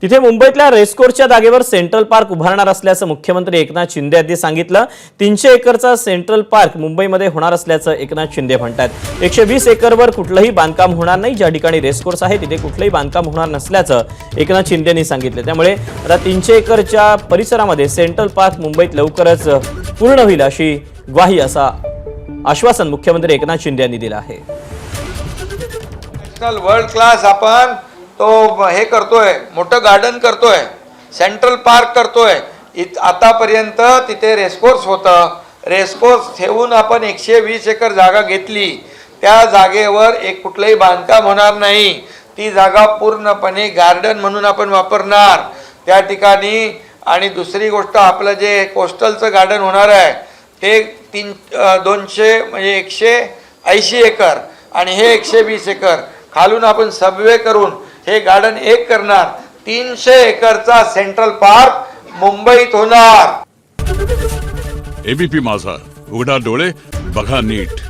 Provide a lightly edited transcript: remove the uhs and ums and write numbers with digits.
तिथे मुंबईतल्या रेसकोर्सच्या जागेवर सेंट्रल पार्क उभारणार असल्याचं मुख्यमंत्री एकनाथ शिंदे यांनी सांगितलं। 300 एकरचा सेंट्रल पार्क मुंबईमध्ये होणार असल्याचं एकनाथ शिंदे म्हणतात। 120 एकरवर कुठलंही बांधकाम होणार नाही। ज्या ठिकाणी रेसकोर्स आहे तिथे कुठलंही बांधकाम होणार नसल्याचं एकनाथ शिंदे यांनी सांगितलं। त्यामुळे आता 300 एकरच्या परिसरामध्ये सेंट्रल पार्क मुंबईत लवकरच पूर्ण होईल अशी ग्वाही असा आश्वासन मुख्यमंत्री एकनाथ शिंदे यांनी दिलं आहे। वर्ल्ड क्लास आपण तो हे करतोय, मोठं गार्डन करतोय, सेंट्रल पार्क करतोय। आतापर्यंत तिथे रेसकोर्स होतं। रेसकोर्स ठेवून आपण 120 एकर जागा घेतली। त्या जागेवर एक कुठलंही बांधकाम होणार नाही। ती जागा पूर्णपणे गार्डन म्हणून आपण वापरणार त्या ठिकाणी। आणि दुसरी गोष्ट, आपलं जे कोस्टलचं गार्डन होणार आहे ते 200 म्हणजे 180 एकर आणि हे 120 एकर खालून आपण सबवे करून हे गार्डन एक करणार। 300 एकरचा सेंट्रल पार्क मुंबईत होणार। एबीपी माझा, उघडा डोळे बघा नीट।